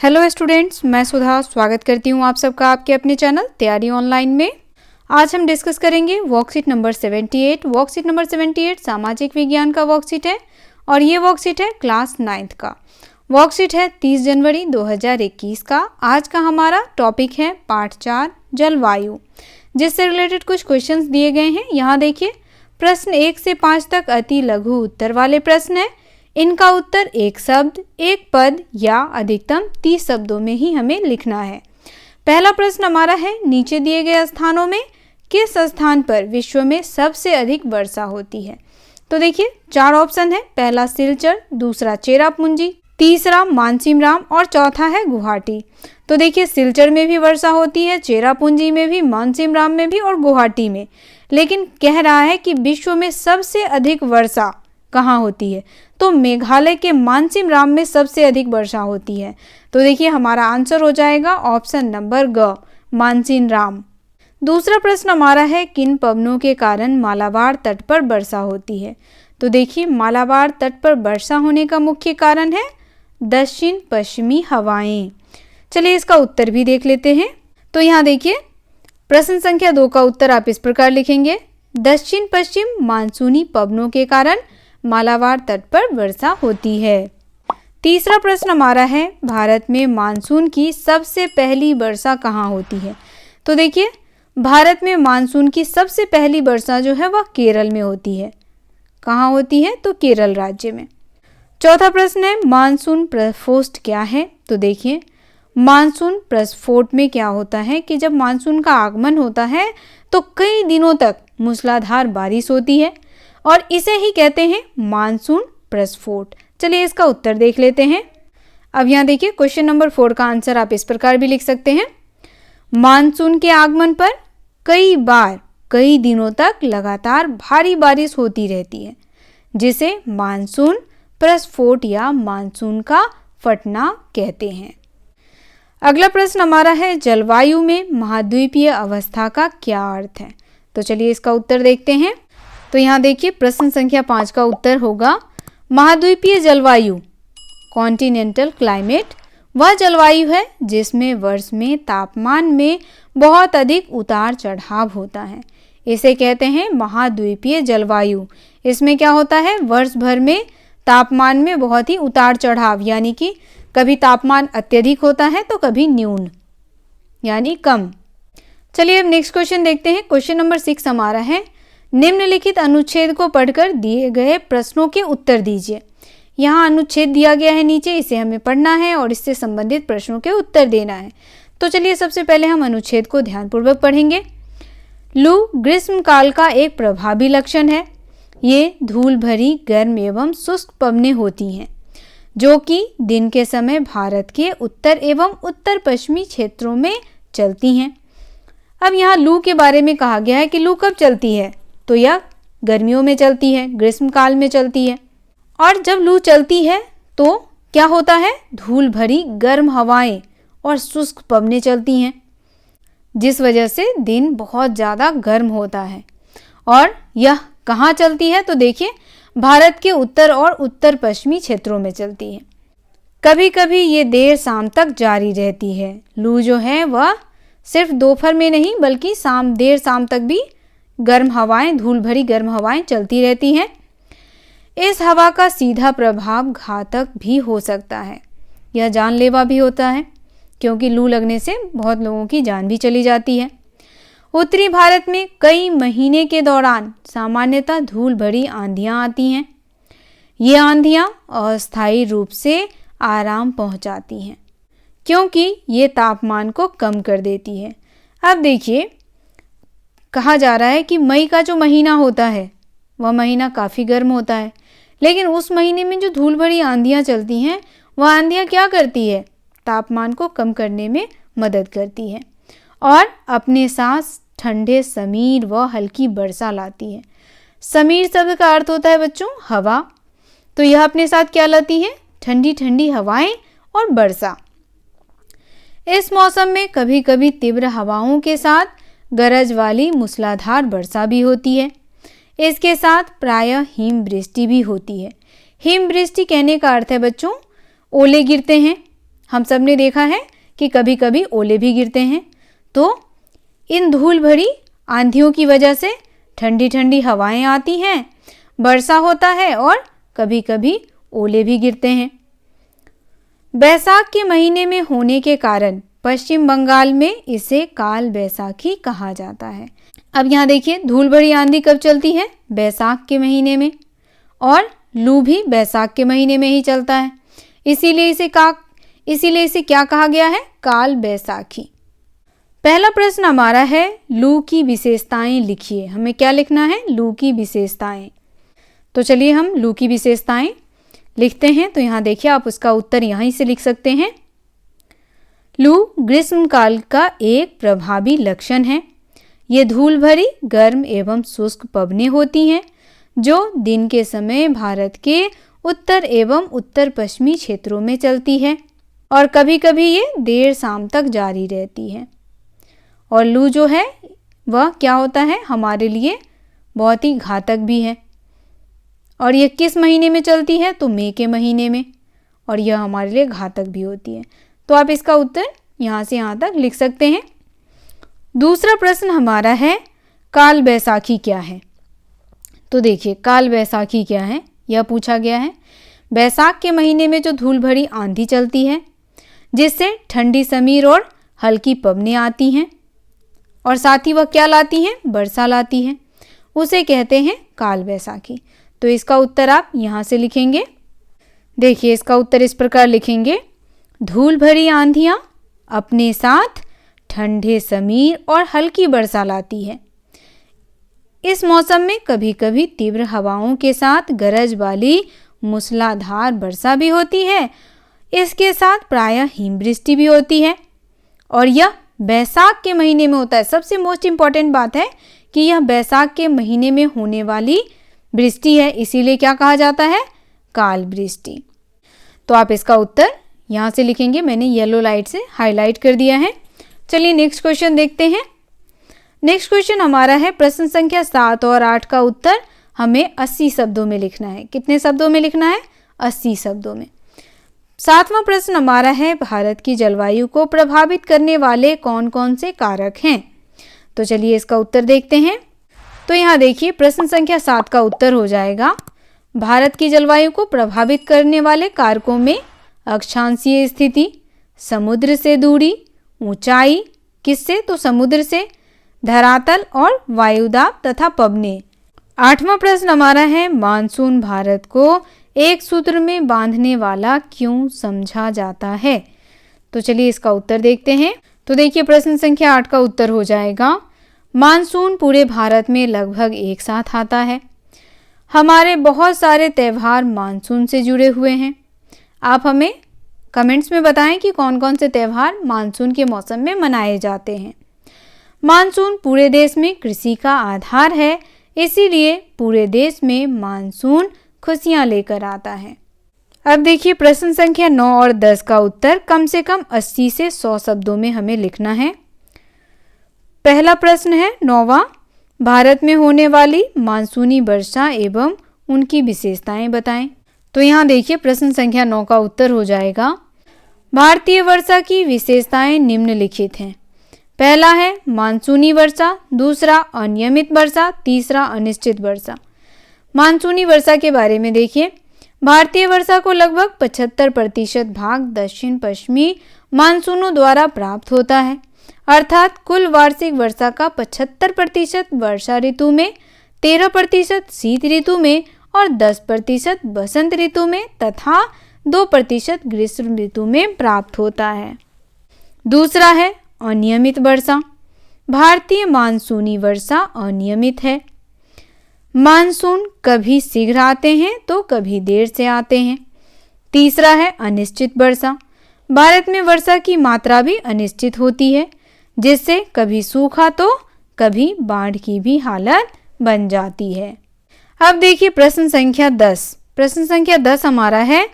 Hello students, मैं सुधा स्वागत करती हूँ आप सबका आपके अपने चैनल तैयारी ऑनलाइन में। आज हम डिस्कस करेंगे वर्कशीट नंबर 78। वर्कशीट नंबर 78 सामाजिक विज्ञान का वर्कशीट है और ये वर्कशीट है क्लास 9th का। वर्कशीट है 30 जनवरी 2021 का। आज का हमारा टॉपिक है पार्ट 4 जलवायु, जिससे रिलेटेड कुछ क्वेश्चंस दिए गए हैं। यहाँ देखिए, प्रश्न 1 से 5 तक अति लघु उत्तर वाले प्रश्न है। इनका उत्तर एक शब्द, एक पद या अधिकतम 30 शब्दों में ही हमें लिखना है। पहला प्रश्न हमारा है, नीचे दिए गए स्थानों में किस स्थान पर विश्व में सबसे अधिक वर्षा होती है। तो देखिए 4 ऑप्शन है। पहला सिलचर, दूसरा चेरापूंजी, तीसरा मानसिमराम और चौथा है गुवाहाटी। तो देखिए सिलचर में भी वर्षा होती है, चेरापूंजी में भी, मानसिमराम में भी और गुवाहाटी में। लेकिन कह रहा है कि विश्व में सबसे अधिक वर्षा कहाँ होती है, तो मेघालय के मानसिमराम में सबसे अधिक वर्षा होती है। तो देखिए हमारा आंसर हो जाएगा ऑप्शन नंबर ग, मानसिमराम। दूसरा प्रश्न हमारा है, किन पवनों के कारण मालाबार तट पर वर्षा होती है। तो देखिए मालाबार तट पर वर्षा होने का मुख्य कारण है दक्षिण पश्चिमी हवाएं। चलिए इसका उत्तर भी देख लेते हैं। तो यहाँ देखिए प्रश्न संख्या 2 का उत्तर आप इस प्रकार लिखेंगे, दक्षिण पश्चिम मानसूनी पवनों के कारण मालाबार तट पर वर्षा होती है। तीसरा प्रश्न हमारा है, भारत में मानसून की सबसे पहली वर्षा कहाँ होती है। तो देखिए भारत में मानसून की सबसे पहली वर्षा जो है वह केरल में होती है। कहाँ होती है, तो केरल राज्य में। चौथा प्रश्न है, मानसून प्रस्फोट क्या है। तो देखिए मानसून प्रस्फोट में क्या होता है कि जब मानसून का आगमन होता है तो कई दिनों तक मूसलाधार बारिश होती है और इसे ही कहते हैं मानसून प्रस्फोट। चलिए इसका उत्तर देख लेते हैं। अब यहाँ देखिए क्वेश्चन नंबर 4 का आंसर आप इस प्रकार भी लिख सकते हैं, मानसून के आगमन पर कई बार कई दिनों तक लगातार भारी बारिश होती रहती है, जिसे मानसून प्रस्फोट या मानसून का फटना कहते हैं। अगला प्रश्न हमारा है, जलवायु में महाद्वीपीय अवस्था का क्या अर्थ है। तो चलिए इसका उत्तर देखते हैं। तो यहाँ देखिए प्रश्न संख्या 5 का उत्तर होगा, महाद्वीपीय जलवायु कॉन्टिनेंटल क्लाइमेट वह जलवायु है जिसमें वर्ष में तापमान में बहुत अधिक उतार चढ़ाव होता है। इसे कहते हैं महाद्वीपीय जलवायु। इसमें क्या होता है, वर्ष भर में तापमान में बहुत ही उतार चढ़ाव, यानी कि कभी तापमान अत्यधिक होता है तो कभी न्यून यानी कम। चलिए अब नेक्स्ट क्वेश्चन देखते हैं। क्वेश्चन नंबर 6 हमारा है, निम्नलिखित अनुच्छेद को पढ़कर दिए गए प्रश्नों के उत्तर दीजिए। यहाँ अनुच्छेद दिया गया है नीचे, इसे हमें पढ़ना है और इससे संबंधित प्रश्नों के उत्तर देना है। तो चलिए सबसे पहले हम अनुच्छेद को ध्यानपूर्वक पढ़ेंगे। लू ग्रीष्म काल का एक प्रभावी लक्षण है। ये धूल भरी गर्म एवं शुष्क पवनें होती हैं जो कि दिन के समय भारत के उत्तर एवं उत्तर पश्चिमी क्षेत्रों में चलती हैं। अब यहाँ लू के बारे में कहा गया है कि लू कब चलती है, तो यह गर्मियों में चलती है, ग्रीष्म काल में चलती है। और जब लू चलती है तो क्या होता है, धूल भरी गर्म हवाएं और शुष्क पवनें चलती हैं, जिस वजह से दिन बहुत ज़्यादा गर्म होता है। और यह कहाँ चलती है, तो देखिए भारत के उत्तर और उत्तर पश्चिमी क्षेत्रों में चलती है। कभी कभी ये देर शाम तक जारी रहती है। लू जो है वह सिर्फ दोपहर में नहीं बल्कि देर शाम तक भी गर्म हवाएं, धूल भरी गर्म हवाएं चलती रहती हैं। इस हवा का सीधा प्रभाव घातक भी हो सकता है, यह जानलेवा भी होता है, क्योंकि लू लगने से बहुत लोगों की जान भी चली जाती है। उत्तरी भारत में कई महीने के दौरान सामान्यतः धूल भरी आंधियां आती हैं। ये आंधियां अस्थायी रूप से आराम पहुंचाती हैं, क्योंकि ये तापमान को कम कर देती है। अब देखिए कहा जा रहा है कि मई का जो महीना होता है वह महीना काफ़ी गर्म होता है, लेकिन उस महीने में जो धूल भरी आंधियाँ चलती हैं वह आंधियाँ क्या करती है, तापमान को कम करने में मदद करती है और अपने साथ ठंडे समीर व हल्की वर्षा लाती है। समीर शब्द का अर्थ होता है बच्चों हवा, तो यह अपने साथ क्या लाती है, ठंडी ठंडी हवाएं और वर्षा। इस मौसम में कभी कभी तीव्र हवाओं के साथ गरज वाली मूसलाधार वर्षा भी होती है। इसके साथ प्रायः हिमवृष्टि भी होती है। हिमवृष्टि कहने का अर्थ है बच्चों ओले गिरते हैं, हम सब ने देखा है कि कभी कभी ओले भी गिरते हैं। तो इन धूल भरी आंधियों की वजह से ठंडी ठंडी हवाएं आती हैं, वर्षा होता है और कभी कभी ओले भी गिरते हैं। बैसाख के महीने में होने के कारण पश्चिम बंगाल में इसे काल बैसाखी कहा जाता है। अब यहाँ देखिए, धूल भरी आंधी कब चलती है? बैसाख के महीने में, और लू भी बैसाख के महीने में ही चलता है। इसीलिए इसे क्या कहा गया है? काल बैसाखी। पहला प्रश्न हमारा है, लू की विशेषताएं लिखिए। हमें क्या लिखना है? लू की विशेषताएं। तो चलिए हम लू की विशेषताएं लिखते हैं। तो यहाँ देखिए, आप उसका उत्तर यहीं से लिख सकते हैं। लू ग्रीष्मकाल का एक प्रभावी लक्षण है। ये धूल भरी, गर्म एवं शुष्क पवनें होती हैं जो दिन के समय भारत के उत्तर एवं उत्तर पश्चिमी क्षेत्रों में चलती है और कभी कभी ये देर शाम तक जारी रहती है। और लू जो है वह क्या होता है? हमारे लिए बहुत ही घातक भी है। और यह किस महीने में चलती है? तो मई के महीने में, और यह हमारे लिए घातक भी होती है। तो आप इसका उत्तर यहाँ से यहाँ तक लिख सकते हैं। दूसरा प्रश्न हमारा है, काल बैसाखी क्या है? तो देखिए, काल बैसाखी क्या है यह पूछा गया है। बैसाख के महीने में जो धूल भरी आंधी चलती है जिससे ठंडी समीर और हल्की पवनें आती हैं और साथ ही वह क्या लाती हैं? वर्षा लाती हैं, उसे कहते हैं काल बैसाखी। तो इसका उत्तर आप यहाँ से लिखेंगे। देखिए, इसका उत्तर इस प्रकार लिखेंगे, धूल भरी आंधियाँ अपने साथ ठंडे समीर और हल्की वर्षा लाती है। इस मौसम में कभी कभी तीव्र हवाओं के साथ गरज वाली मूसलाधार वर्षा भी होती है। इसके साथ प्रायः हिमवृष्टि भी होती है और यह बैसाख के महीने में होता है। सबसे मोस्ट इम्पॉर्टेंट बात है कि यह बैसाख के महीने में होने वाली वृष्टि है, इसीलिए क्या कहा जाता है? काल वृष्टि। तो आप इसका उत्तर यहाँ से लिखेंगे। मैंने येलो लाइट से हाईलाइट कर दिया है। चलिए नेक्स्ट क्वेश्चन देखते हैं। नेक्स्ट क्वेश्चन हमारा है, प्रश्न संख्या 7 और 8 का उत्तर हमें 80 शब्दों में लिखना है। कितने शब्दों में लिखना है? 80 शब्दों में। 7वां प्रश्न हमारा है, भारत की जलवायु को प्रभावित करने वाले कौन कौन से कारक हैं? तो चलिए इसका उत्तर देखते हैं। तो यहाँ देखिए, प्रश्न संख्या 7 का उत्तर हो जाएगा, भारत की जलवायु को प्रभावित करने वाले कारकों में अक्षांशीय स्थिति, समुद्र से दूरी, ऊंचाई, किससे? तो समुद्र से, धरातल और वायुदाब तथा पवनें। 8वां प्रश्न हमारा है, मानसून भारत को एक सूत्र में बांधने वाला क्यों समझा जाता है? तो चलिए इसका उत्तर देखते हैं। तो देखिए, प्रश्न संख्या 8 का उत्तर हो जाएगा, मानसून पूरे भारत में लगभग एक साथ आता है। हमारे बहुत सारे त्यौहार मानसून से जुड़े हुए हैं। आप हमें कमेंट्स में बताएं कि कौन कौन से त्यौहार मानसून के मौसम में मनाए जाते हैं। मानसून पूरे देश में कृषि का आधार है, इसीलिए पूरे देश में मानसून खुशियां लेकर आता है। अब देखिए, प्रश्न संख्या 9 और 10 का उत्तर कम से कम 80 से 100 शब्दों में हमें लिखना है। पहला प्रश्न है 9वां, भारत में होने वाली मानसूनी वर्षा एवं उनकी विशेषताएं बताएं। तो यहाँ देखिए, प्रश्न संख्या 9 का उत्तर हो जाएगा, भारतीय वर्षा की विशेषताएं निम्नलिखित हैं। पहला है मानसूनी वर्षा, दूसरा अनियमित वर्षा, तीसरा अनिश्चित वर्षा। मानसूनी वर्षा के बारे में देखिए, भारतीय वर्षा को लगभग 75% भाग दक्षिण पश्चिमी मानसूनों द्वारा प्राप्त होता है, अर्थात कुल वार्षिक वर्षा का 75% वर्षा ऋतु में, 13% शीत ऋतु में और 10% बसंत ऋतु में तथा 2% ग्रीष्म ऋतु में प्राप्त होता है। दूसरा है अनियमित वर्षा। भारतीय मानसूनी वर्षा अनियमित है। मानसून कभी शीघ्र आते हैं तो कभी देर से आते हैं। तीसरा है अनिश्चित वर्षा। भारत में वर्षा की मात्रा भी अनिश्चित होती है, जिससे कभी सूखा तो कभी बाढ़ की भी हालत बन जाती है। अब देखिए प्रश्न संख्या 10। प्रश्न संख्या 10 हमारा है,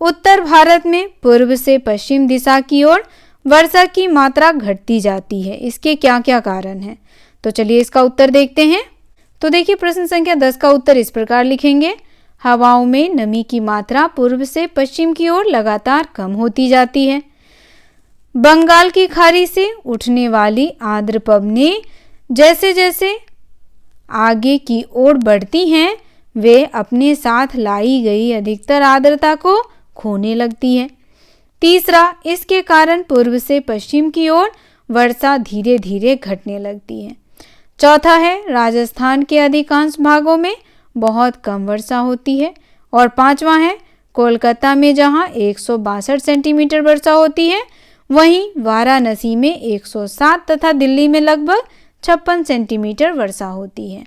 उत्तर भारत में पूर्व से पश्चिम दिशा की ओर वर्षा की मात्रा घटती जाती है, इसके क्या क्या कारण हैं? तो चलिए इसका उत्तर देखते हैं। तो देखिए प्रश्न संख्या 10 का उत्तर इस प्रकार लिखेंगे, हवाओं में नमी की मात्रा पूर्व से पश्चिम की ओर लगातार कम होती जाती है, बंगाल की खाड़ी से उठने वाली आर्द्र पवनें जैसे जैसे आगे की ओर बढ़ती हैं, वे अपने साथ लाई गई अधिकतर आर्द्रता को खोने लगती है। तीसरा, इसके कारण पूर्व से पश्चिम की ओर वर्षा धीरे धीरे घटने लगती है। चौथा है, राजस्थान के अधिकांश भागों में बहुत कम वर्षा होती है। और पांचवा है, कोलकाता में जहां 162 सेंटीमीटर वर्षा होती है, वहीं वाराणसी में 107 तथा दिल्ली में लगभग 56 सेंटीमीटर वर्षा होती है।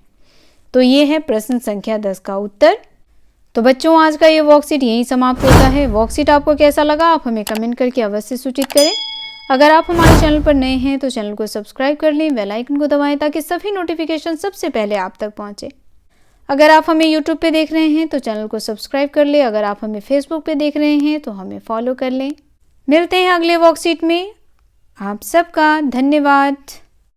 तो ये है प्रश्न संख्या 10 का उत्तर। तो बच्चों, आज का ये वर्कशीट यहीं समाप्त होता है। वर्कशीट आपको कैसा लगा आप हमें कमेंट करके अवश्य सूचित करें। अगर आप हमारे चैनल पर नए हैं तो चैनल को सब्सक्राइब कर लें, बेल आइकन को दबाएं ताकि सभी नोटिफिकेशन सबसे पहले आप तक पहुंचे। अगर आप हमें यूट्यूब पे देख रहे हैं तो चैनल को सब्सक्राइब कर लें। अगर आप हमें फेसबुक पे देख रहे हैं तो हमें फॉलो कर लें। मिलते हैं अगले वर्कशीट में। आप सबका धन्यवाद।